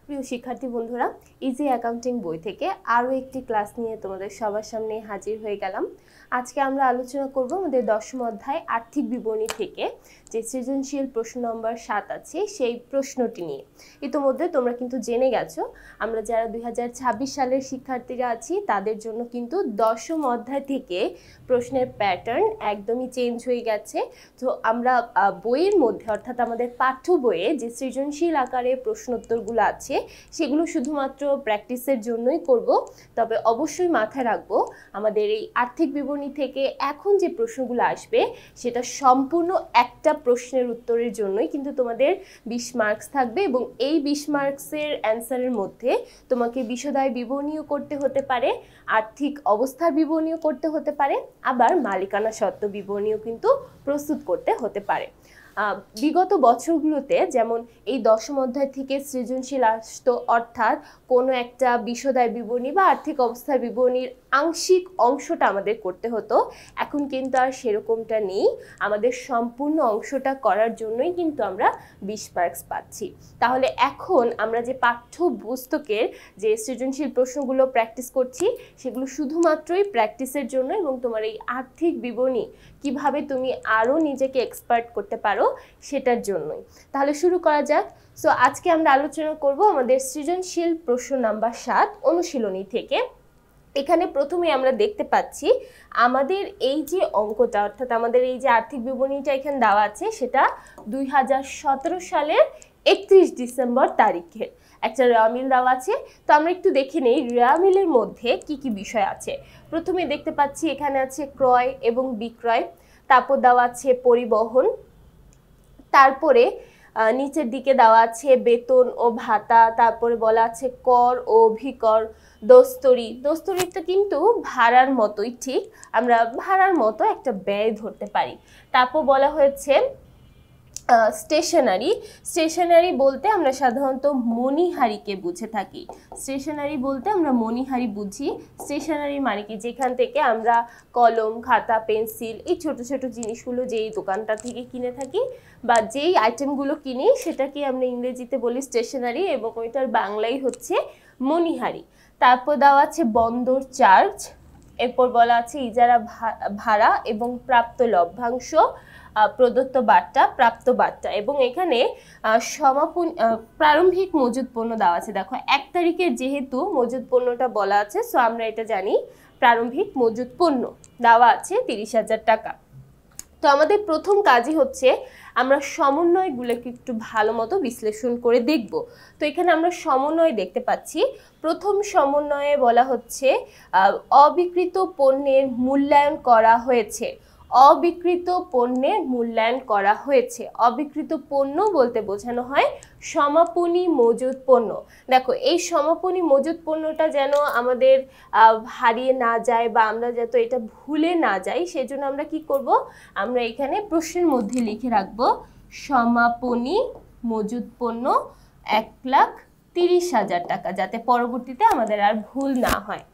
প্রিয় শিক্ষার্থী বন্ধুরা, ইজি অ্যাকাউন্টিং বই থেকে আরও একটি ক্লাস নিয়ে তোমাদের সবার সামনে হাজির হয়ে গেলাম। আজকে আমরা আলোচনা করব আমাদের দশম অধ্যায় আর্থিক বিবরণী থেকে যে সৃজনশীল প্রশ্ন নম্বর 7 আছে সেই প্রশ্নটি নিয়ে। ইতোমধ্যে তোমরা কিন্তু জেনে গেছো আমরা যারা 2026 সালের শিক্ষার্থীরা আছি তাদের জন্য কিন্তু দশম অধ্যায় থেকে প্রশ্নের প্যাটার্ন একদমই চেঞ্জ হয়ে গেছে। তো আমরা বইয়ের মধ্যে অর্থাৎ আমাদের পাঠ্য বইয়ে যে সৃজনশীল আকারে প্রশ্নোত্তরগুলো আছে সেগুলো শুধুমাত্র প্র্যাকটিসের জন্যই করব। তবে অবশ্যই মাথায় রাখবো আমাদের এই আর্থিক বিবরণী থেকে এখন যে প্রশ্নগুলো আসবে সেটা সম্পূর্ণ একটা প্রশ্নের উত্তরের জন্যই কিন্তু তোমাদের 20 মার্কস থাকবে এবং এই 20 মার্কসের অ্যান্সারের মধ্যে তোমাকে বিশদায় বিবরণীও করতে হতে পারে, আর্থিক অবস্থার বিবরণীও করতে হতে পারে, আবার মালিকানা সত্ত্ব বিবরণীও কিন্তু প্রস্তুত করতে হতে পারে। বিগত বছরগুলোতে যেমন এই দশম অধ্যায় থেকে সৃজনশীল আসতো, অর্থাৎ কোনো একটা বিশদায় বিবরণী বা আর্থিক অবস্থার বিবরণীর আংশিক অংশটা আমাদের করতে হতো। এখন কিন্তু আর সেরকমটা নেই, আমাদের সম্পূর্ণ অংশটা করার জন্যই কিন্তু আমরা 20 মার্কস পাচ্ছি। তাহলে এখন আমরা যে পাঠ্য পুস্তকের যে সৃজনশীল প্রশ্নগুলো প্র্যাকটিস করছি সেগুলো শুধুমাত্রই প্র্যাকটিসের জন্য এবং তোমার এই আর্থিক বিবরণী কিভাবে তুমি আরও নিজেকে এক্সপার্ট করতে পারো সেটার জন্যই। তাহলে শুরু করা যাক। সো আজকে আমরা আলোচনা করব আমাদের সৃজনশীল প্রশ্ন নাম্বার 7 অনুশীলনী থেকে। এখানে প্রথমে আমরা দেখতে পাচ্ছি আমাদের এই যে অঙ্কটা অর্থাৎ আমাদের এই যে আর্থিক বিবরণীটা এখানে দেওয়া আছে সেটা 2017 সালের 31 ডিসেম্বর তারিখের একটা রেওয়ামিল দেওয়া আছে। তো আমরা একটু দেখে নেই রেওয়ামিলের মধ্যে কি কি বিষয় আছে। প্রথমে দেখতে পাচ্ছি এখানে আছে ক্রয় এবং বিক্রয়, তারপর দেওয়া আছে পরিবহন, তারপরে নিচের দিকে দেওয়া আছে বেতন ও ভাতা, তারপরে বলা আছে কর ও অভিকর, দোস্তরিটা কিন্তু ভাড়ার মতোই, ঠিক আমরা ভাড়ার মতো একটা ব্যয় ধরতে পারি। তারপর বলা হয়েছে স্টেশনারি বলতে আমরা সাধারণত মণিহারিকে বুঝে থাকি। স্টেশনারি বলতে আমরা মণিহারি বুঝি। স্টেশনারি মানে কি, যেখান থেকে আমরা কলম, খাতা, পেন্সিল এই ছোট ছোট জিনিসগুলো যেই দোকানটা থেকে কিনে থাকি বা যেই আইটেমগুলো কিনি সেটাকে আমরা ইংরেজিতে বলি স্টেশনারি এবং ওইটার বাংলাই হচ্ছে মণিহারি। তারপর দেওয়া আছে বন্দর চার্জ, এরপর বলা আছে ইজারা ভাড়া এবং প্রাপ্ত লভ্যাংশ, প্রদত্ত বার্তা, প্রাপ্ত বার্তা এবং এখানে প্রারম্ভিক মজুদ পণ্য দেওয়া আছে। দেখো 1 তারিখের যেহেতু মজুদ পণ্যটা বলা আছে সো আমরা এটা জানি প্রারম্ভিক মজুদ পণ্য দেওয়া আছে 30,000 টাকা। তো আমাদের প্রথম কাজই হচ্ছে আমরা সমন্বয়গুলোকে একটু ভালো মতো বিশ্লেষণ করে দেখব। তো এখানে আমরা সমন্বয় দেখতে পাচ্ছি। প্রথম সমন্বয়ে বলা হচ্ছে অবিকৃত পণ্যের মূল্যায়ন করা হয়েছে। অবিকৃত পণ্যের মূল্যায়ন করা হয়েছে। অবিকৃত পণ্য বলতে বোঝানো হয় সমাপনী মজুদ পণ্য। দেখো এই সমাপনী মজুদ পণ্যটা যেন আমাদের হারিয়ে না যায় বা আমরা যাতে এটা ভুলে না যাই সেজন্য আমরা কি করব, আমরা এখানে প্রশ্নের মধ্যে লিখে রাখবো সমাপনী মজুদ পণ্য 1,30,000 টাকা, যাতে পরবর্তীতে আমাদের আর ভুল না হয়।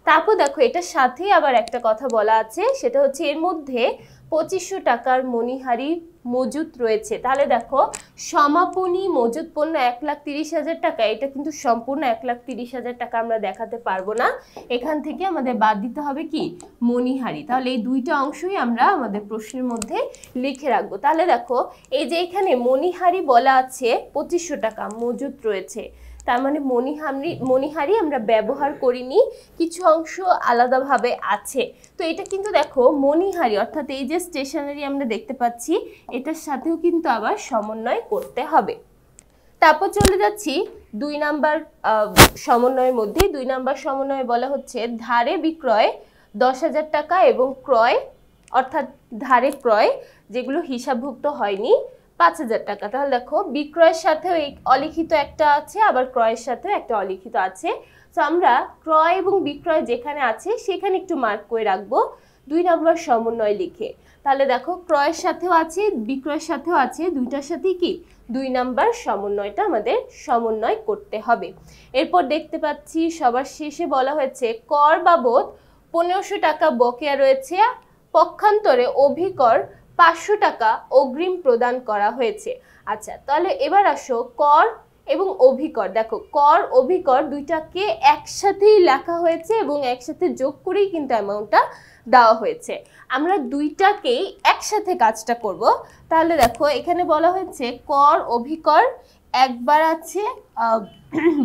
তারপর দেখো এটার সাথেই আবার একটা কথা বলা আছে, সেটা হচ্ছে এর মধ্যে 2500 টাকার মণিহারি মজুদ রয়েছে। তাহলে দেখো সমাপনী মজুদ পণ্য 1,30,000 টাকা, এটা কিন্তু সম্পূর্ণ 1,30,000 টাকা আমরা দেখাতে পারবো না, এখান থেকে আমাদের বাদ দিতে হবে কি মণিহারি। তাহলে এই দুইটা অংশই আমরা আমাদের প্রশ্নের মধ্যে লিখে রাখবো। তাহলে দেখো এই যে এখানে মণিহারি বলা আছে 2500 টাকা মজুদ রয়েছে, তার মানে মণিহারি আমরা ব্যবহার করিনি, কিছু অংশ আলাদাভাবে আছে। তো এটা কিন্তু দেখো মণিহারি অর্থাৎ এই যে স্টেশনারি আমরা দেখতে পাচ্ছি এটার সাথেও কিন্তু আবার সমন্বয় করতে হবে। তারপর চলে যাচ্ছি 2 নাম্বার সমন্বয়ের মধ্যে। 2 নাম্বার সমন্বয়ে বলা হচ্ছে ধারে বিক্রয় 10,000 টাকা এবং ক্রয় অর্থাৎ ধারে ক্রয় যেগুলো হিসাবভুক্ত হয়নি 5,000 টাকা। তাহলে দেখো বিক্রয়ের সাথেও এই অলিখিত একটা আছে, আবার ক্রয়ের সাথেও একটা অলিখিত আছে। তো আমরা ক্রয় এবং বিক্রয় যেখানে আছে সেখানে একটু মার্ক করে রাখবো 2 নম্বর সমন্বয় লিখে। তাহলে দেখো ক্রয়ের সাথেও আছে বিক্রয়ের সাথেও আছে, দুইটার সাথেই কি 2 নাম্বার সমন্বয়টা আমাদের সমন্বয় করতে হবে। এরপর দেখতে পাচ্ছি সবার শেষে বলা হয়েছে কর বাবদ 1500 টাকা বকেয়া রয়েছে, পক্ষান্তরে অভিকর 500 টাকা অগ্রিম প্রদান করা হয়েছে। আচ্ছা তাহলে এবার আসো কর এবং অভিকর। দেখো কর অভিকর দুইটাকে একসাথেই লেখা হয়েছে এবং একসাথে যোগ করেই কিন্তু অ্যামাউন্টটা দেওয়া হয়েছে। আমরা দুইটাকেই একসাথে কাজটা করব। তাহলে দেখো এখানে বলা হয়েছে কর অভিকর, একবার আছে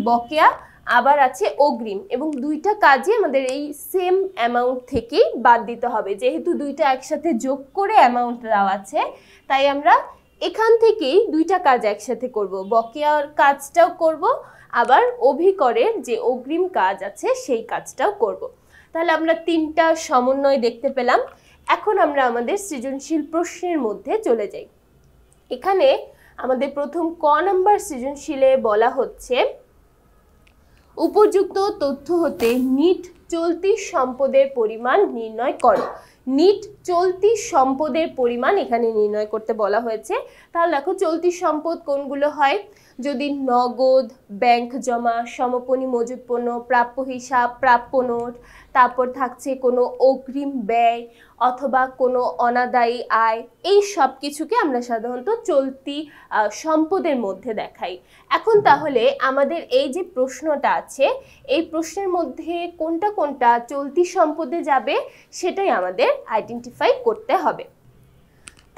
বকেয়া, আবার আছে অগ্রিম, এবং দুইটা কাজই আমাদের এই সেম অ্যামাউন্ট থেকেই বাদ দিতে হবে। যেহেতু দুইটা একসাথে যোগ করে অ্যামাউন্ট দেওয়া আছে, তাই আমরা এখান থেকেই দুইটা কাজ একসাথে করব, বকেয়ার কাজটাও করব, আবার অভিকরের যে অগ্রিম কাজ আছে সেই কাজটাও করব। তাহলে আমরা তিনটা সমন্বয় দেখতে পেলাম। এখন আমরা আমাদের সৃজনশীল প্রশ্নের মধ্যে চলে যাই। এখানে আমাদের প্রথম ক নাম্বার সৃজনশীলে বলা হচ্ছে উপযুক্ত তথ্য হতে নিট চলতি সম্পদের পরিমাণ নির্ণয় করো। নিট চলতি সম্পদের পরিমাণ এখানে নির্ণয় করতে বলা হয়েছে। তাহলে দেখো চলতি সম্পদ কোনগুলো হয়, যদি নগদ, ব্যাংক জমা, সমাপনী মজুত পণ্য, প্রাপ্য হিসাব, প্রাপ্য নোট, তারপর থাকছে কোনো অগ্রিম ব্যয় অথবা কোনো অনাদায়ী আয়, এই সব কিছুকে আমরা সাধারণত চলতি সম্পদের মধ্যে দেখাই। এখন তাহলে আমাদের এই যে প্রশ্নটা আছে, এই প্রশ্নের মধ্যে কোনটা কোনটা চলতি সম্পদে যাবে সেটাই আমাদের আইডেন্টিফাই করতে হবে।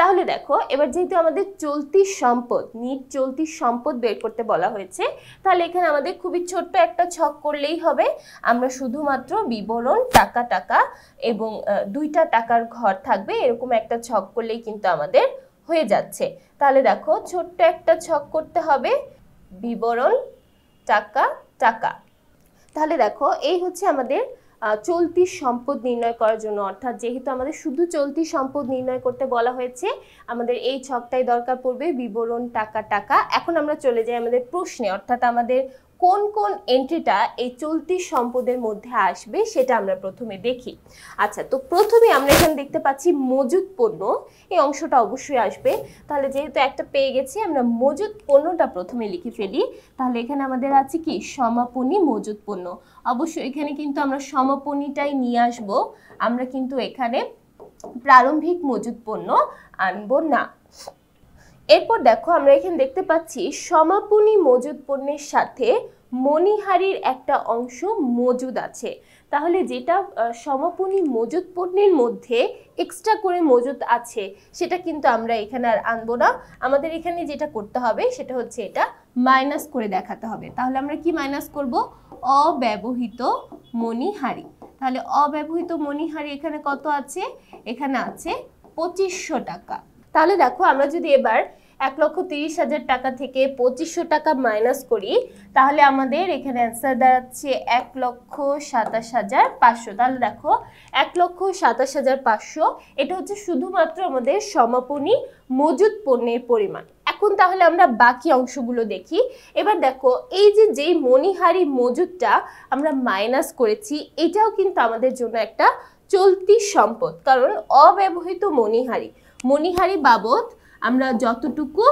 তাহলে দেখো এবার যেহেতু আমাদের চলতি সম্পদ, নিট চলতি সম্পদ বের করতে বলা হয়েছে, তাহলে এখানে আমাদের খুবই ছোট্ট একটা ছক করলেই হবে। আমরা শুধুমাত্র বিবরণ, টাকা টাকা এবং দুইটা টাকার ঘর থাকবে এরকম একটা ছক করলেই কিন্তু আমাদের হয়ে যাচ্ছে। তাহলে দেখো ছোট্ট একটা ছক করতে হবে, বিবরণ, টাকা টাকা। তাহলে দেখো এই হচ্ছে আমাদের চলতি সম্পদ নির্ণয় করার জন্য, অর্থাৎ যেহেতু আমাদের শুধু চলতি সম্পদ নির্ণয় করতে বলা হয়েছে, আমাদের এই ছকটাই দরকার পড়বে, বিবরণ, টাকা টাকা। এখন আমরা চলে যাই আমাদের প্রশ্নে, অর্থাৎ আমাদের কোন কোন এন্ট্রিটা এই চলতি সম্পদের মধ্যে আসবে সেটা আমরা প্রথমে দেখি। আচ্ছা, তো প্রথমে আমরা এখানে দেখতে পাচ্ছি মজুত পণ্য, এই অংশটা অবশ্যই আসবে। তাহলে যেহেতু একটা পেয়ে গেছি, আমরা মজুত পণ্যটা প্রথমে লিখে ফেলি। তাহলে এখানে আমাদের আছে কি সমাপনী মজুত পণ্য, অবশ্যই এখানে কিন্তু আমরা সমাপনীটাই নিয়ে আসব, আমরা কিন্তু এখানে প্রারম্ভিক মজুত পণ্য আনবো না। এরপর দেখো আমরা এখানে দেখতে পাচ্ছি সমাপনী মজুত পণ্যের সাথে মণিহারির একটা অংশ মজুদ আছে। তাহলে যেটা সমাপনী মজুত পণ্যের মধ্যে এক্সট্রা করে মজুদ আছে সেটা কিন্তু আমরা এখানে আর আনবো না। আমাদের এখানে যেটা করতে হবে সেটা হচ্ছে এটা মাইনাস করে দেখাতে হবে। তাহলে আমরা কি মাইনাস করব, অব্যবহৃত মণিহারি। তাহলে অব্যবহৃত মণিহারি এখানে কত আছে, এখানে আছে 2500 টাকা। তাহলে দেখো আমরা যদি এবার 1,30,000 টাকা থেকে 2500 টাকা মাইনাস করি, তাহলে আমাদের এখানে অ্যান্সার দাঁড়াচ্ছে 1,27,500। তাহলে দেখো 1,27,500 এটা হচ্ছে শুধুমাত্র আমাদের সমাপনী মজুদ পণ্যের পরিমাণ। এখন তাহলে আমরা বাকি অংশগুলো দেখি। এবার দেখো এই যে যেই মণিহারি মজুদটা আমরা মাইনাস করেছি, এটাও কিন্তু আমাদের জন্য একটা চলতি সম্পদ, কারণ অব্যবহৃত মণিহারি, মণিহারি বাবদ আমরা যতটুকু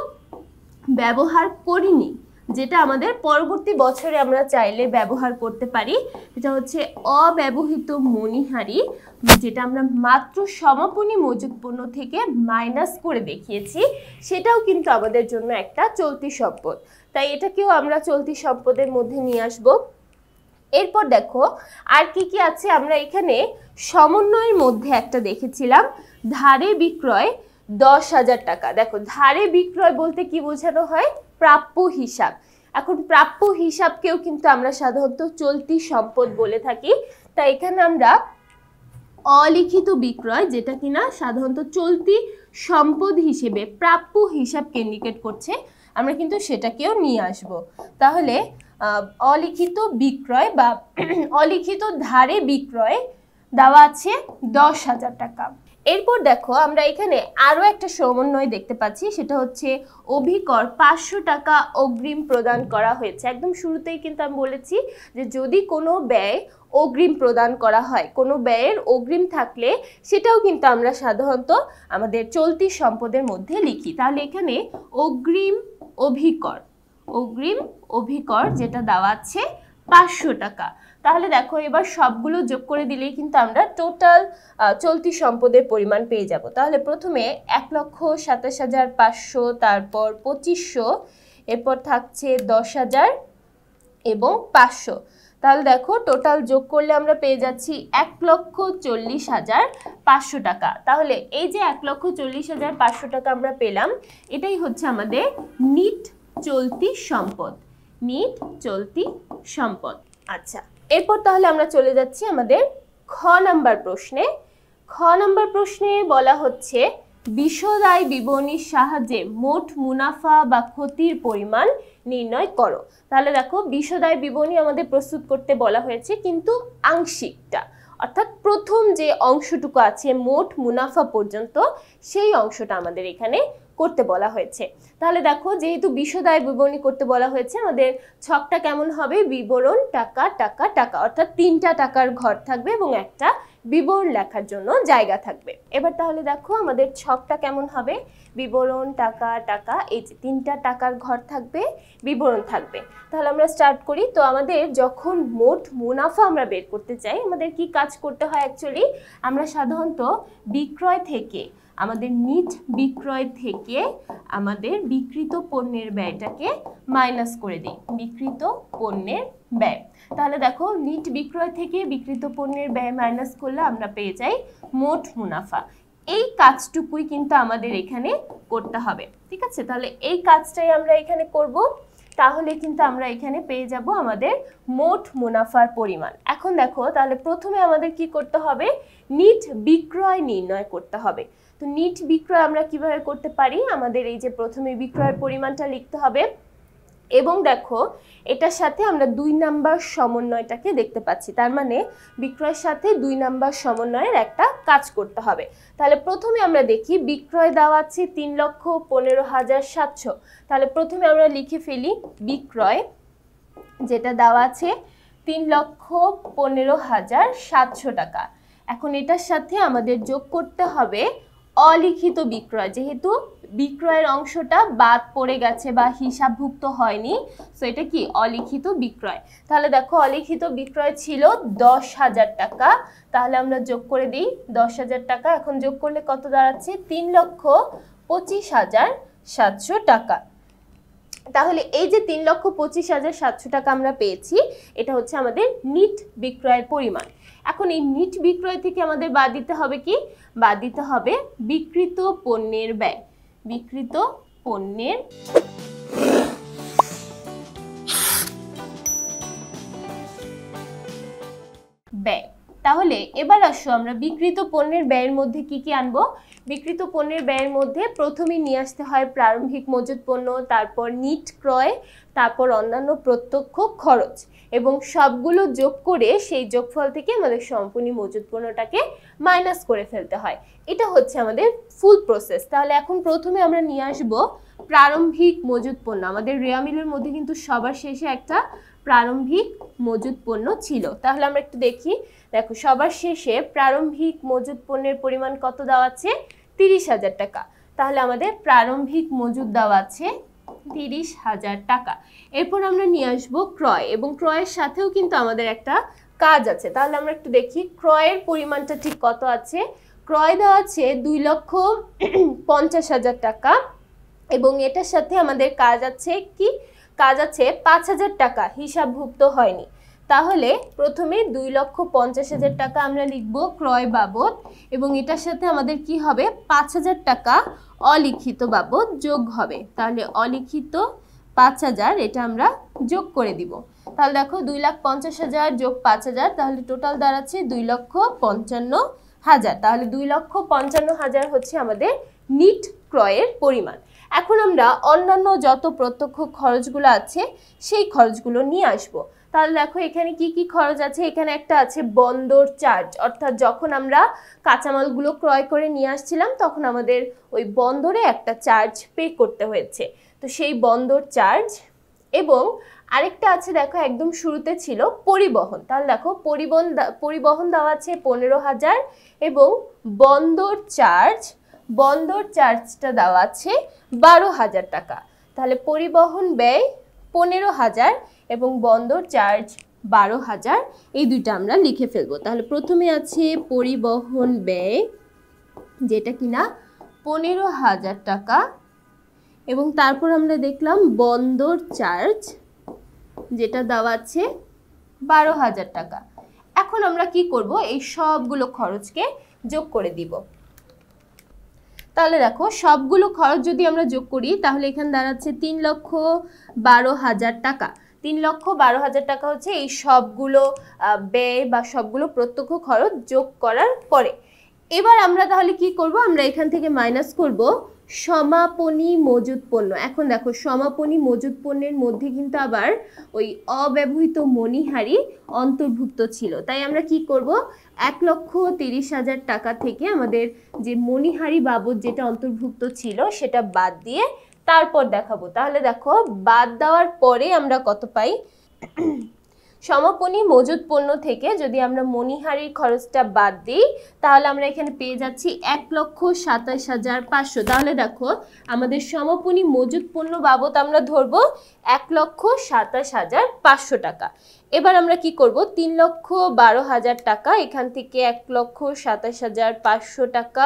ব্যবহার করিনি, যেটা আমাদের পরবর্তী বছরে আমরা চাইলে ব্যবহার করতে পারি, এটা হচ্ছে অব্যবহৃত মণিহারি, যেটা আমরা মাত্র সমাপনী মজুদ পণ্য থেকে মাইনাস করে দেখিয়েছি, সেটাও কিন্তু আমাদের জন্য একটা চলতি সম্পদ। তাই এটাকেও আমরা চলতি সম্পদের মধ্যে নিয়ে আসব। এরপর দেখো আর কি কি আছে, আমরা এখানে সমন্বয়ের মধ্যে একটা দেখেছিলাম ধারে বিক্রয় 10,000 টাকা। দেখো ধারে বিক্রয় বলতে কি বোঝানো হয়, প্রাপ্য হিসাব। এখন প্রাপ্য হিসাবকেও কিন্তু আমরা সাধারণত চলতি সম্পদ বলে থাকি। তাই এখানে আমরা অলিখিত বিক্রয়, যেটা কিনা সাধারণত চলতি সম্পদ হিসেবে প্রাপ্য হিসাবকে ইন্ডিকেট করছে, আমরা কিন্তু সেটাকেও নিয়ে আসব। তাহলে অলিখিত বিক্রয় বা অলিখিত ধারে বিক্রয় দেওয়া আছে 10,000 টাকা। এরপর দেখো আমরা এখানে আরো একটা সমন্বয় দেখতে পাচ্ছি, সেটা হচ্ছে অভিকর 500 টাকা অগ্রিম প্রদান করা হয়েছে। একদম শুরুতেই কিন্তু আমি বলেছি যে যদি কোনো ব্যয় অগ্রিম প্রদান করা হয়, কোনো ব্যয়ের অগ্রিম থাকলে সেটাও কিন্তু আমরা সাধারণত আমাদের চলতি সম্পদের মধ্যে লিখি। তাহলে এখানে অগ্রিম অভিকর, অগ্রিম অভিকর যেটা দেওয়া আছে 500 টাকা। তাহলে দেখো এবার সবগুলো যোগ করে দিলেই কিন্তু আমরা টোটাল চলতি সম্পদের পরিমাণ পেয়ে যাব। তাহলে প্রথমে 1,27,500, তারপর 2500, এরপর থাকছে 10,000 এবং 500। তাহলে দেখো টোটাল যোগ করলে আমরা পেয়ে যাচ্ছি 1,40,500 টাকা। তাহলে এই যে 1,40,500 টাকা আমরা পেলাম, এটাই হচ্ছে আমাদের নিট চলতি সম্পদ, নিট চলতি সম্পদ। আচ্ছা, এরপর তাহলে আমরা চলে যাচ্ছি আমাদের খ নাম্বার প্রশ্নে। খ নাম্বার প্রশ্নে বলা হচ্ছে বিশদ আয় বিবরণীর সাহায্যে মোট মুনাফা বা ক্ষতির পরিমাণ নির্ণয় করো। তাহলে দেখো বিশদ আয় বিবরণী আমাদের প্রস্তুত করতে বলা হয়েছে, কিন্তু আংশিকটা, অর্থাৎ প্রথম যে অংশটুকু আছে মোট মুনাফা পর্যন্ত, সেই অংশটা আমাদের এখানে করতে বলা হয়েছে। তাহলে দেখো যেহেতু বিশদ আয় বিবরণী করতে বলা হয়েছে, আমাদের ছকটা কেমন হবে? বিবরণ টাকা টাকা টাকা, অর্থাৎ 3টা টাকার ঘর থাকবে এবং একটা বিবরণ লেখার জন্য জায়গা থাকবে। এবার তাহলে দেখো আমাদের ছকটা কেমন হবে? বিবরণ টাকা টাকা, এই যে 3টা টাকার ঘর থাকবে, বিবরণ থাকবে। তাহলে আমরা স্টার্ট করি। তো আমাদের যখন মোট মুনাফা আমরা বের করতে চাই, আমাদের কি কাজ করতে হয়? অ্যাকচুয়ালি আমরা সাধারণত বিক্রয় থেকে, আমাদের নিট বিক্রয় থেকে আমাদের বিক্রিত পণ্যের ব্যয়টাকে মাইনাস করে দিই, বিক্রিত পণ্যের ব্যয়। তাহলে দেখো নিট বিক্রয় থেকে বিক্রিত পণ্যের ব্যয় মাইনাস করলে আমরা পেয়ে যাই মোট মুনাফা। এই কাজটুকুই কিন্তু আমাদের এখানে করতে হবে, ঠিক আছে? তাহলে এই কাজটাই আমরা এখানে করব, তাহলে কিন্তু আমরা এখানে পেয়ে যাব আমাদের মোট মুনাফার পরিমাণ। এখন দেখো তাহলে প্রথমে আমাদের কি করতে হবে? নিট বিক্রয় নির্ণয় করতে হবে। তো নিট বিক্রয় আমরা কিভাবে করতে পারি? আমাদের এই যে প্রথমে বিক্রয়ের পরিমাণটা লিখতে হবে, এবং দেখো এটার সাথে আমরা 2 নাম্বার সমন্বয়টাকে দেখতে পাচ্ছি, তার মানে বিক্রয়ের সাথে 2 নাম্বার সমন্বয়ের একটা কাজ করতে হবে। তাহলে প্রথমে আমরা দেখি বিক্রয় দেওয়া আছে 3,15,700। তাহলে প্রথমে আমরা লিখে ফেলি বিক্রয়, যেটা দেওয়া আছে 3,15,700 টাকা। এখন এটার সাথে আমাদের যোগ করতে হবে অলিখিত বিক্রয়, যেহেতু বিক্রয়ের অংশটা বাদ পড়ে গেছে বা হিসাবভুক্ত হয়নি, সো এটা কি? অলিখিত বিক্রয়। তাহলে দেখো অলিখিত বিক্রয় ছিল 10,000 টাকা, তাহলে আমরা যোগ করে দিই 10,000 টাকা। এখন যোগ করলে কত দাঁড়াচ্ছে? 3,25,700 টাকা। তাহলে এই যে 3,25,700 টাকা আমরা পেয়েছি, এটা হচ্ছে আমাদের নিট বিক্রয়ের পরিমাণ। এখন এই নিট বিক্রয় থেকে আমাদের বাদ দিতে হবে কি? বাদ দিতে হবে বিক্রিত পণ্যের ব্যয়, বিক্রিত পণ্যের ব্যয়। তাহলে এবার আসো আমরা বিক্রিত পণ্যের ব্যয়ের মধ্যে কি কি আনবো? বিক্রিত পণ্যের ব্যয়ের মধ্যে প্রথমেই নিয়ে আসতে হয় প্রারম্ভিক মজুত পণ্য, তারপর নিট ক্রয়, তারপর অন্যান্য প্রত্যক্ষ খরচ, এবং সবগুলো যোগ করে সেই যোগফল থেকে আমাদের সম্পূর্ণ মজুত পণ্যটাকে মাইনাস করে ফেলতে হয়। এটা হচ্ছে আমাদের ফুল প্রসেস। তাহলে এখন প্রথমে আমরা নিয়ে আসবো প্রারম্ভিক মজুত পণ্য। আমাদের রেয়া মিলের মধ্যে কিন্তু সবার শেষে একটা প্রারম্ভিক মজুত পণ্য ছিল। তাহলে আমরা একটু দেখি। দেখো সবার শেষে প্রারম্ভিক মজুত পণ্যের পরিমাণ কত দেওয়া আছে? 30,000 টাকা। তাহলে আমাদের প্রারম্ভিক মজুত দেওয়া আছে 30,000 টাকা। এরপর আমরা নিয়ে আসবো ক্রয়, এবং ক্রয়ের সাথেও কিন্তু আমাদের একটা কাজ আছে। তাহলে আমরা একটু দেখি ক্রয়ের পরিমাণটা ঠিক কত আছে। ক্রয় দেওয়া আছে 2,50,000 টাকা, এবং এটার সাথে আমাদের কাজ আছে কি? কাজ আছে 5,000 টাকা হিসাবভুক্ত হয়নি। তাহলে প্রথমে 2,50,000 টাকা আমরা লিখব ক্রয় বাবদ, এবং এটার সাথে আমাদের কি হবে? 5,000 টাকা অলিখিত বাবদ যোগ হবে। তাহলে অলিখিত 5,000 এটা আমরা যোগ করে দিব। তাহলে দেখো 2,50,000 যোগ 5,000, তাহলে টোটাল দাঁড়াচ্ছে 2,55,000। তাহলে 2,55,000 হচ্ছে আমাদের নিট ক্রয়ের পরিমাণ। এখন আমরা অন্যান্য যত প্রত্যক্ষ খরচগুলো আছে সেই খরচগুলো নিয়ে আসব। তাহলে দেখো এখানে কি কি খরচ আছে। এখানে একটা আছে বন্দর চার্জ, অর্থাৎ যখন আমরা কাঁচামালগুলো ক্রয় করে নিয়ে আসছিলাম তখন আমাদের ওই বন্দরে একটা চার্জ পে করতে হয়েছে, তো সেই বন্দর চার্জ। এবং আরেকটা আছে দেখো একদম শুরুতে ছিল পরিবহন। তাহলে দেখো পরিবহন দেওয়া আছে 15,000, এবং বন্দর চার্জটা দেওয়া আছে 12,000 টাকা। তাহলে পরিবহন ব্যয় 15,000 এবং বন্দর চার্জ 12,000, এই দুইটা আমরা লিখে ফেলবো। তাহলে প্রথমে আছে পরিবহন ব্যয়, যেটা কিনা 15,000 টাকা, এবং তারপর আমরা দেখলাম বন্দর চার্জ, যেটা দেওয়া আছে 12,000 টাকা। এখন আমরা কি করব, এই সবগুলো খরচকে যোগ করে দিব। তাহলে দেখো সবগুলো খরচ যদি আমরা যোগ করি তাহলে এখানে দাঁড়াচ্ছে 3,12,000 টাকা। 3,12,000 টাকা হচ্ছে এই সবগুলো ব্যয় বা সবগুলো প্রত্যক্ষ খরচ যোগ করার পরে। এবার আমরা তাহলে কি করব, আমরা এখান থেকে মাইনাস করব সমাপনী মজুদ পণ্য। এখন দেখো সমাপনী মজুদ পণ্যের মধ্যে কিন্তু আবার ওই অব্যবহৃত মণিহারি অন্তর্ভুক্ত ছিল, তাই আমরা কি করব 1,30,000 টাকা থেকে আমাদের যে মণিহারি বাবদ যেটা অন্তর্ভুক্ত ছিল সেটা বাদ দিয়ে তারপর দেখাবো। তাহলে দেখো বাদ দেওয়ার পরে আমরা কত পাই, সমাপনী মজুদ পণ্য থেকে যদি আমরা মণিহারির খরচটা বাদ দিই তাহলে আমরা এখানে পেয়ে যাচ্ছি 1,27,500। তাহলে দেখো আমাদের সমাপনী মজুদ পণ্য বাবদ আমরা ধরবো 1,27,500 টাকা। এবার আমরা কি করব, 3,12,000 টাকা এখান থেকে 1,27,500 টাকা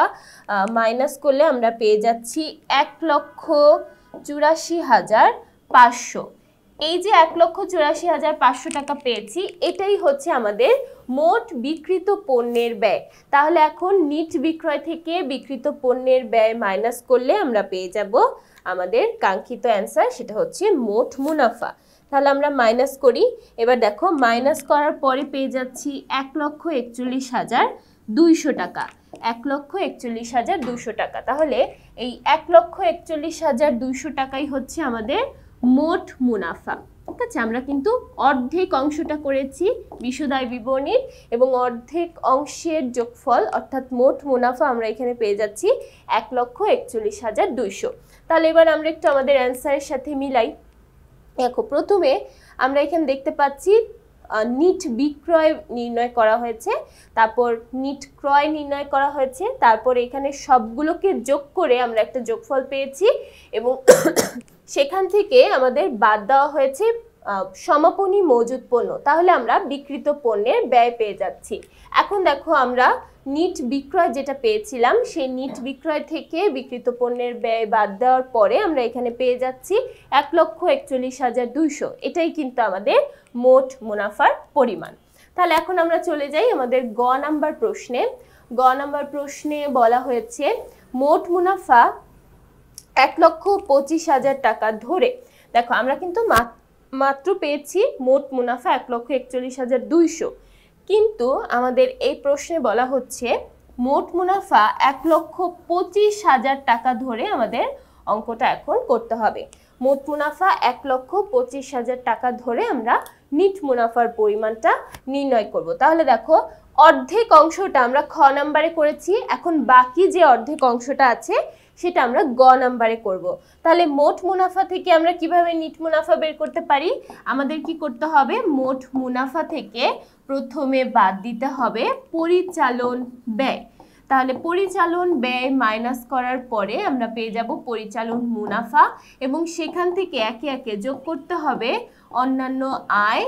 মাইনাস করলে আমরা পেয়ে যাচ্ছি 1,84,500। এই যে 1,84,500 টাকা পেয়েছি, এটাই হচ্ছে আমাদের মোট বিক্রিত পণ্যের ব্যয়। তাহলে এখন নিট বিক্রয় থেকে বিক্রিত পণ্যের ব্যয় মাইনাস করলে আমরা পেয়ে যাব আমাদের কাঙ্ক্ষিত অ্যান্সার, সেটা হচ্ছে মোট মুনাফা। তাহলে আমরা মাইনাস করি। এবার দেখো মাইনাস করার পরে পেয়ে যাচ্ছি 1,41,200 টাকা। 1,41,200 টাকা। তাহলে এই 1,41,200 টাকাই হচ্ছে আমাদের মোট মুনাফা। ঠিক আছে, আমরা কিন্তু অর্ধেক অংশটা করেছি বিশদায় বিবরণীর, এবং অর্ধেক অংশের যোগফল অর্থাৎ মোট মুনাফা আমরা এখানে পেয়ে যাচ্ছি 1,41,200। তাহলে এবার আমরা একটু আমাদের অ্যান্সারের সাথে মিলাই। দেখো প্রথমে আমরা এখানে দেখতে পাচ্ছি নিট বিক্রয় নির্ণয় করা হয়েছে, তারপর নিট ক্রয় নির্ণয় করা হয়েছে, তারপর এখানে সবগুলোকে যোগ করে আমরা একটা যোগফল পেয়েছি, এবং সেখান থেকে আমাদের বাদ দেওয়া হয়েছে সমাপনী মজুদ পণ্য। তাহলে আমরা বিক্রিত পণ্যের ব্যয় পেয়ে যাচ্ছি। এখন দেখো আমরা নিট বিক্রয় যেটা পেয়েছিলাম সেই নিট বিক্রয় থেকে বিক্রিত পণ্যের ব্যয় বাদ দেওয়ার পরে আমরা এখানে পেয়ে যাচ্ছি 1,41,200। এটাই কিন্তু আমাদের মোট মুনাফার পরিমাণ। তাহলে এখন আমরা চলে যাই আমাদের গ নাম্বার প্রশ্নে। গ নাম্বার প্রশ্নে বলা হয়েছে মোট মুনাফা 1,25,000 টাকা ধরে। দেখো আমরা কিন্তু মাত্র পেয়েছি মোট মুনাফা 1,41,200, কিন্তু আমাদের এই প্রশ্নে বলা হচ্ছে মোট মুনাফা 1,25,000 টাকা ধরে আমাদের অঙ্কটা এখন করতে হবে। মোট মুনাফা 1,25,000 টাকা ধরে আমরা নিট মুনাফার পরিমাণটা নির্ণয় করব। তাহলে দেখো অর্ধেক অংশটা আমরা খ নাম্বারে করেছি, এখন বাকি যে অর্ধেক অংশটা আছে সেটা আমরা গ নাম্বারে করব। তাহলে মোট মুনাফা থেকে আমরা কিভাবে নিট মুনাফা বের করতে পারি, আমাদের কি করতে হবে, মোট মুনাফা থেকে প্রথমে বাদ দিতে হবে পরিচালন ব্যয়। তাহলে পরিচালন ব্যয় মাইনাস করার পরে আমরা পেয়ে যাব পরিচালন মুনাফা, এবং সেখান থেকে একে একে যোগ করতে হবে অন্যান্য আয়।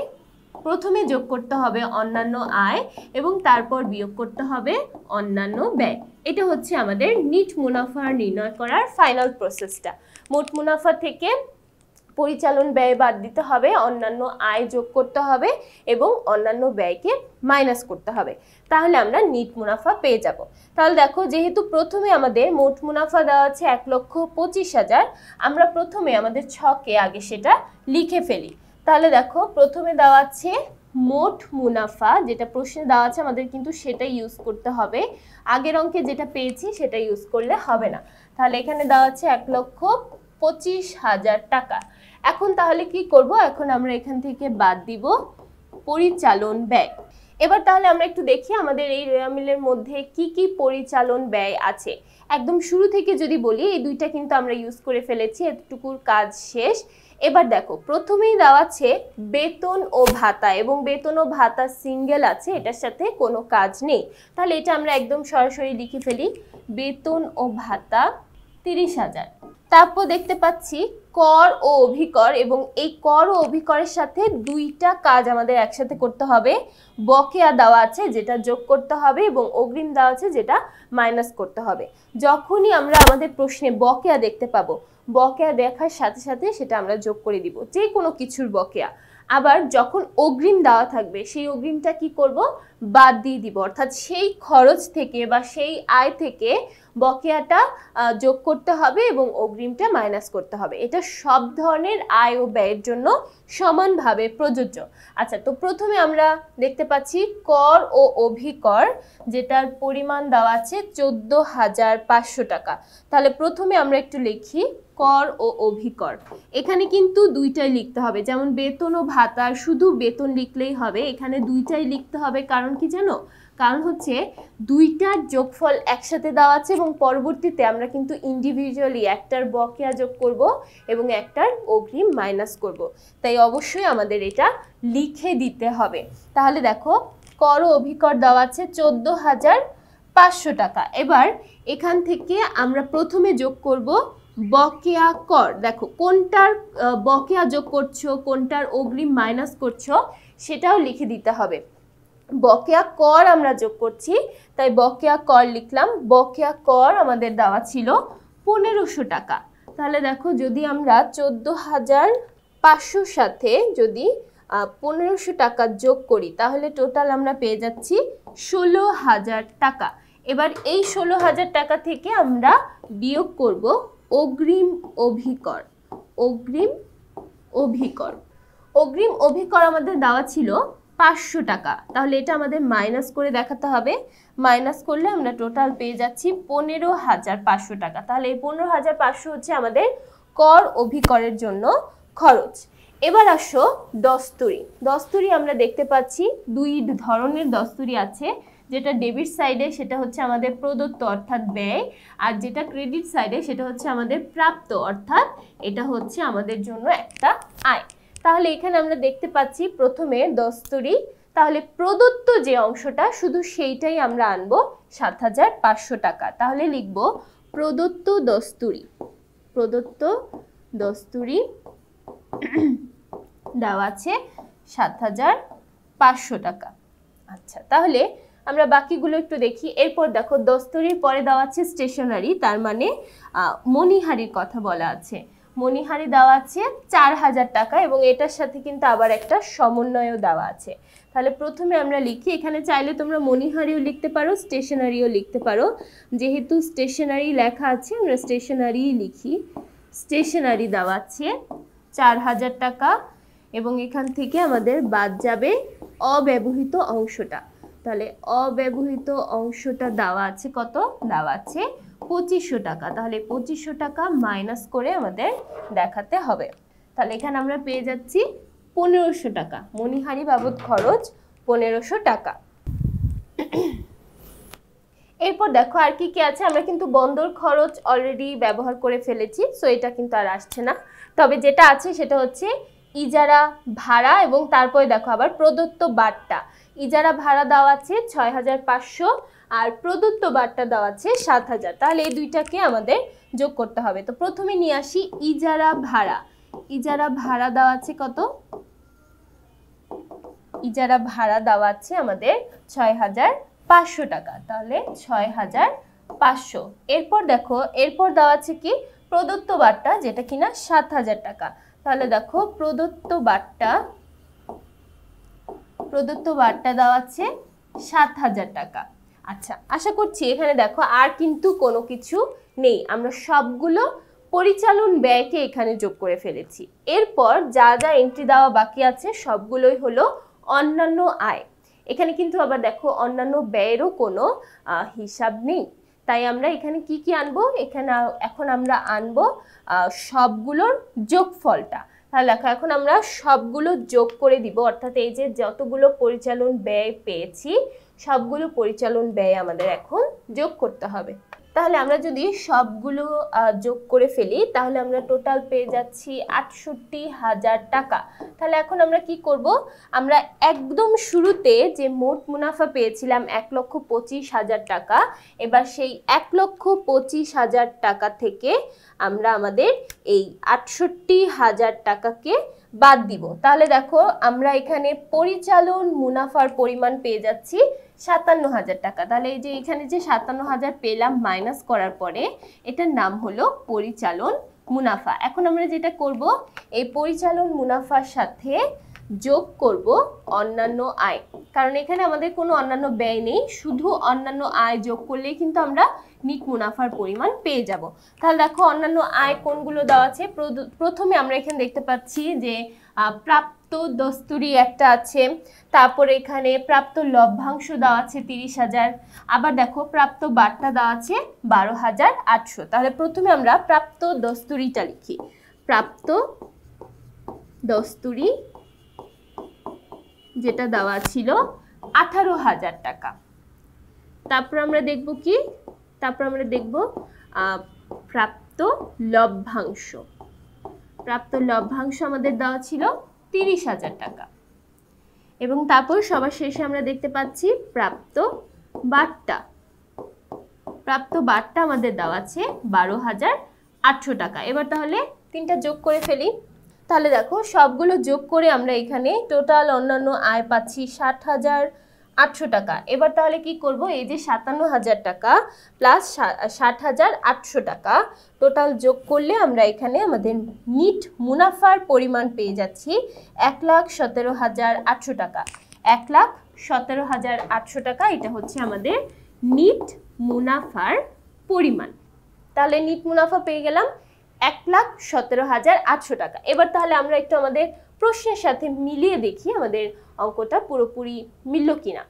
প্রথমে যোগ করতে হবে অন্যান্য আয় এবং তারপর বিয়োগ করতে হবে অন্যান্য ব্যয়। এটা হচ্ছে আমাদের নিট মুনাফা নির্ণয় করার ফাইনাল প্রসেসটা। মোট মুনাফা থেকে পরিচালন ব্যয় বাদ দিতে হবে, অন্যান্য আয় যোগ করতে হবে এবং অন্যান্য ব্যয়কে মাইনাস করতে হবে, তাহলে আমরা নিট মুনাফা পেয়ে যাব। তাহলে দেখো যেহেতু প্রথমে আমাদের মোট মুনাফা দেওয়া আছে 1,25,000, আমরা প্রথমে আমাদের ছকে আগে সেটা লিখে ফেলি। তাহলে দেখো প্রথমে দেওয়া আছে মোট মুনাফা, যেটা প্রশ্নে দেওয়া আছে আমাদের কিন্তু সেটা ইউজ করতে হবে, আগের অঙ্কে যেটা পেয়েছি সেটা ইউজ করলে হবে না। তাহলে এখানে দেওয়া আছে 1,25,000 টাকা। এখন তাহলে কি করব, এখন আমরা এখান থেকে বাদ দিব পরিচালন ব্যয়। এবার তাহলে আমরা একটু দেখি আমাদের এই রেওয়া মিলের মধ্যে কি কি পরিচালন ব্যয় আছে। একদম শুরু থেকে যদি বলি, এই দুইটা কিন্তু আমরা ইউজ করে ফেলেছি, এতটুকুর কাজ শেষ। এবার দেখো প্রথমেই দেওয়া আছে বেতন ও ভাতা, এবং বেতন ও ভাতা সিঙ্গেল আছে, এটার সাথে কোনো কাজ নেই। তাহলে এটা আমরা একদম সরাসরি লিখে ফেলি, বেতন ও ভাতা 30,000। তারপর দেখতে পাচ্ছি কর ও অভিকর, এবং এই কর ও অভিকরের সাথে দুইটা কাজ আমাদের একসাথে করতে হবে। বকেয়া দেওয়া আছে যেটা যোগ করতে হবে, এবং অগ্রিম দেওয়া আছে যেটা মাইনাস করতে হবে। যখনই আমরা আমাদের প্রশ্নে বকেয়া দেখতে পাবো, বকেয়া দেখার সাথে সাথে সেটা আমরা যোগ করে দিব, যে কোনো কিছুর বকেয়া। আবার যখন অগ্রিম দেওয়া থাকবে, সেই অগ্রিমটা কি করব, বাদ দিয়ে দিব, অর্থাৎ সেই খরচ থেকে বা সেই আয় থেকে বকেয়াটা যোগ করতে হবে এবং অগ্রিমটা মাইনাস করতে হবে। এটা সব ধরনের আয় ও ব্যয়ের জন্য সমানভাবে প্রযোজ্য। আচ্ছা, তো প্রথমে আমরা দেখতে পাচ্ছি কর ও অভিকর, যেটার পরিমাণ দেওয়া আছে 14,500 টাকা। তাহলে প্রথমে আমরা একটু লিখি কর ও অভিকর। এখানে কিন্তু দুইটাই লিখতে হবে, যেমন বেতন ও ভাতা শুধু বেতন লিখলেই হবে, এখানে দুইটাই লিখতে হবে। কারণ কি জানো? কারণ হচ্ছে দুইটার যোগফল একসাথে দেওয়া আছে এবং পরবর্তীতে আমরা কিন্তু ইন্ডিভিজুয়ালি একটার বকেয়া যোগ করব এবং একটার অগ্রিম মাইনাস করব। তাই অবশ্যই আমাদের এটা লিখে দিতে হবে। তাহলে দেখো কর ও অভিকর দেওয়া আছে 14,500 টাকা। এবার এখান থেকে আমরা প্রথমে যোগ করব বকেয়া কর। দেখো কোনটার বকেয়া যোগ করছো, কোনটার অগ্রিম মাইনাস করছো, সেটাও লিখে দিতে হবে। বকেয়া কর আমরা যোগ করছি, তাই বকেয়া কর লিখলাম। বকেয়া কর আমাদের দেওয়া ছিল 1500 টাকা। তাহলে দেখো যদি আমরা 14,500 সাথে যদি 1500 টাকা যোগ করি, তাহলে টোটাল আমরা পেয়ে যাচ্ছি 16,000 টাকা। এবার এই 16,000 টাকা থেকে আমরা বিয়োগ করব অগ্রিম অভিকর। অগ্রিম অভিকর অগ্রিম অভিকর আমাদের দেওয়া ছিল 500 টাকা। তাহলে এটা আমাদের মাইনাস করে দেখাতে হবে। মাইনাস করলে আমরা টোটাল পেয়ে যাচ্ছি 15,500 টাকা। তাহলে এই 15,500 হচ্ছে আমাদের কর অভিকরের জন্য খরচ। এবার আসো দস্তুরি। দস্তুরি আমরা দেখতে পাচ্ছি দুই ধরনের দস্তুরি আছে। যেটা ডেবিট সাইডে সেটা হচ্ছে আমাদের প্রদত্ত অর্থাৎ ব্যয়, আর যেটা ক্রেডিট সাইডে সেটা হচ্ছে আমাদের প্রাপ্ত অর্থাৎ এটা হচ্ছে আমাদের জন্য একটা আয়। তাহলে এখানে আমরা দেখতে পাচ্ছি প্রথমে দস্তুরি, তাহলে প্রদত্ত যে অংশটা শুধু সেইটাই আমরা আনবো 7,500 টাকা। তাহলে লিখব প্রদত্ত দস্তুরি। প্রদত্ত দস্তুরি দেওয়া আছে 7,500 টাকা। আচ্ছা, তাহলে আমরা বাকিগুলো একটু দেখি। এরপর দেখো দস্তুরির পরে দেওয়া আছে স্টেশনারি, তার মানে মণিহারির কথা বলা আছে। মণিহারি দেওয়া আছে 4,000 টাকা এবং এটার সাথে কিন্তু আবার একটা সমন্বয়ও দেওয়া আছে। তাহলে প্রথমে আমরা লিখি, এখানে চাইলে তোমরা মণিহারিও লিখতে পারো, স্টেশনারিও লিখতে পারো। যেহেতু স্টেশনারি লেখা আছে আমরা স্টেশনারি লিখি। স্টেশনারি দেওয়া আছে 4,000 টাকা এবং এখান থেকে আমাদের বাদ যাবে অব্যবহৃত অংশটা। তাহলে অব্যবহৃত অংশটা দেওয়া আছে কত? দেওয়া আছে 2,500 টাকা। তাহলে 2,500 টাকা মাইনাস করে আমাদের দেখাতে হবে। তাহলে এখানে আমরা পেয়ে যাচ্ছি 1,500 টাকা। মণিহারি বাবদ খরচ 1,500 টাকা। এরপর দেখো আর কি কি আছে। আমরা কিন্তু বন্দর খরচ অলরেডি ব্যবহার করে ফেলেছি, সো এটা কিন্তু আর আসছে না। তবে যেটা আছে সেটা হচ্ছে ইজারা ভাড়া, এবং তারপরে দেখো আবার প্রদত্ত বাট্টা। ইজারা ভাড়া দেওয়া আছে 6,500 আর প্রদত্ত বাট্টা দেওয়া আছে 7,000। তাহলে এই দুইটাকে আমাদের যোগ করতে হবে। তো প্রথমে নিয়ে আসি ইজারা ভাড়া। ইজারা ভাড়া দেওয়া আছে কত? ইজারা ভাড়া দেওয়া আছে আমাদের 6,500 টাকা। তাহলে 6,500। এরপর দেখো এরপর দেওয়া আছে কি প্রদত্ত বাট্টা, যেটা কিনা 7,000 টাকা। তাহলে দেখো প্রদত্ত বাট্টা দেওয়া আছে 7,000 টাকা। আচ্ছা, আশা করছি এখানে দেখো আর কিন্তু কোনো কিছু নেই, আমরা সবগুলো পরিচালন ব্যয়কে এখানে যোগ করে ফেলেছি। এরপর যা যা এন্ট্রি দেওয়া বাকি আছে সবগুলোই হলো অন্যান্য আয়। এখানে কিন্তু আবার দেখো অন্যান্য ব্যয়েরও কোনো হিসাব নেই। তাই আমরা এখানে কি কি আনবো? এখানে এখন আমরা আনবো সবগুলোর যোগফলটা। তাহলে দেখো এখন আমরা সবগুলো যোগ করে দিব, অর্থাৎ এই যে যতগুলো পরিচালন ব্যয় পেয়েছি সবগুলো পরিচালন ব্যয় আমাদের এখন যোগ করতে হবে। তাহলে আমরা যদি সবগুলো যোগ করে ফেলি তাহলে আমরা টোটাল পেয়ে যাচ্ছি ৬৮,০০০ টাকা। তাহলে এখন আমরা কি করব, আমরা একদম শুরুতে যে মোট মুনাফা পেয়েছিলাম ১,২৫,০০০ টাকা, এবার সেই ১,২৫,০০০ টাকা থেকে আমরা আমাদের এই ৬৮,০০০ টাকাকে বাদ দিব। তাহলে দেখো আমরা এখানে পরিচালন মুনাফার পরিমাণ পেয়ে যাচ্ছি ৫৭,০০০ টাকা। তাহলে এই যে এখানে যে ৫৭,০০০ পেলাম মাইনাস করার পরে এটার নাম হলো পরিচালন মুনাফা। এখন আমরা যেটা করব, এই পরিচালন মুনাফার সাথে যোগ করব অন্যান্য আয়, কারণ এখানে আমাদের কোনো অন্যান্য ব্যয় নেই, শুধু অন্যান্য আয় যোগ করলেই কিন্তু আমরা নিট মুনাফার পরিমাণ পেয়ে যাব। তাহলে দেখো অন্যান্য আয় কোনগুলো দেওয়া আছে। প্রথমে আমরা এখানে দেখতে পাচ্ছি যে প্রাপ্ত দস্তুরি একটা আছে, তারপরে এখানে প্রাপ্ত লভ্যাংশ দেওয়া আছে ৩০,০০০, আবার দেখো প্রাপ্ত বাট্টা দেওয়া আছে ১২,৮০০। তাহলে প্রথমে আমরা প্রাপ্ত দস্তুরিটা লিখি। প্রাপ্ত দস্তুরি যেটা দেওয়া ছিল ১৮,০০০ টাকা। তারপর আমরা দেখব কি, তারপর আমরা দেখব প্রাপ্ত লভ্যাংশ। প্রাপ্ত লভ্যাংশ আমাদের দেওয়া ছিল ৩০,০০০ টাকা। এবং তারপর সবার শেষে আমরা দেখতে পাচ্ছি প্রাপ্ত বাট্টা। প্রাপ্ত বাট্টা আমাদের দেওয়া আছে ১২,৮০০ টাকা। এবার তাহলে তিনটা যোগ করে ফেলি। তাহলে দেখো সবগুলো যোগ করে আমরা এখানে টোটাল অন্যান্য আয় পাচ্ছি ৬০,৮০০ টাকা। এবার তাহলে কি করব, এই যে ৫৭,০০০ টাকা প্লাস ৬০,৮০০ টাকা টোটাল যোগ করলে আমরা এখানে আমাদের নিট মুনাফার পরিমাণ পেয়ে যাচ্ছি ১,১৭,৮০০ টাকা। ১,১৭,৮০০ টাকা, এটা হচ্ছে আমাদের নিট মুনাফার পরিমাণ। তাহলে নিট মুনাফা পেয়ে গেলাম ১,১৭,৮০০ টাকা। এবার তাহলে আমরা একটু আমাদের প্রশ্নের সাথে মিলিয়ে দেখি আমাদের অঙ্কটা পুরোপুরি মিলল কিনা।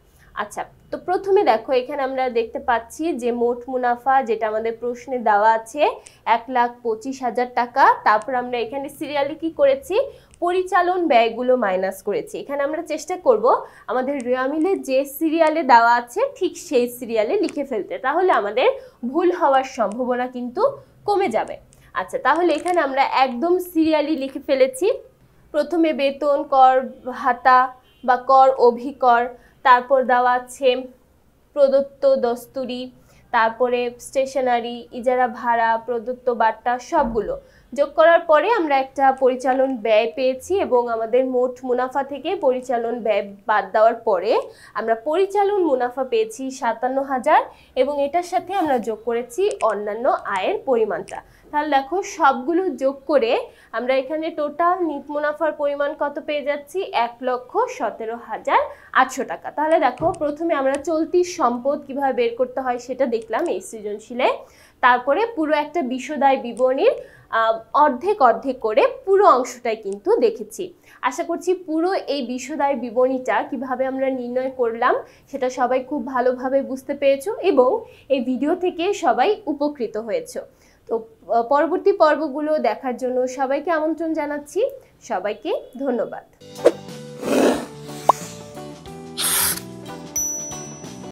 আচ্ছা, তো প্রথমে দেখো এখানে আমরা দেখতে পাচ্ছি যে মোট মুনাফা যেটা আমাদের প্রশ্নে দেওয়া আছে ১,২৫,০০০ টাকা। তারপর আমরা এখানে সিরিয়ালে কি করেছি, পরিচালন ব্যয়গুলো মাইনাস করেছি। এখানে আমরা চেষ্টা করব আমাদের রেওয়ামিলে যে সিরিয়ালে দেওয়া আছে ঠিক সেই সিরিয়ালে লিখে ফেলতে, তাহলে আমাদের ভুল হওয়ার সম্ভাবনা কিন্তু কমে যাবে। আচ্ছা, তাহলে এখানে আমরা একদম সিরিয়ালি লিখে ফেলেছি। প্রথমে বেতন, কর ভাতা বা কর অভিকর, তারপর দেওয়া আছে প্রদত্ত দস্তুরি, তারপরে স্টেশনারি, ইজারা ভাড়া, প্রদত্ত বাট্টা, সবগুলো যোগ করার পরে আমরা একটা পরিচালন ব্যয় পেয়েছি এবং আমাদের মোট মুনাফা থেকে পরিচালন ব্যয় বাদ দেওয়ার পরে আমরা পরিচালন মুনাফা পেয়েছি ৫৭,০০০ এবং এটার সাথে আমরা যোগ করেছি অন্যান্য আয়ের পরিমাণটা। তাহলে দেখো সবগুলো যোগ করে আমরা এখানে টোটাল নিট মুনাফার পরিমাণ কত পেয়ে যাচ্ছি, ১,১৭,৮০০ টাকা। তাহলে দেখো প্রথমে আমরা চলতি সম্পদ কিভাবে বের করতে হয় সেটা দেখলাম এই সৃজনশীলে। তারপরে পুরো একটা বিশদায় বিবরণীর অর্ধেক অর্ধেক করে পুরো অংশটাই কিন্তু দেখেছি। আশা করছি পুরো এই বিশদায় বিবরণীটা কিভাবে আমরা নির্ণয় করলাম সেটা সবাই খুব ভালোভাবে বুঝতে পেরেছো এবং এই ভিডিও থেকে সবাই উপকৃত হয়েছো। তো পরবর্তী পর্বগুলো দেখার জন্য সবাইকে আমন্ত্রণ জানাচ্ছি। সবাইকে ধন্যবাদ।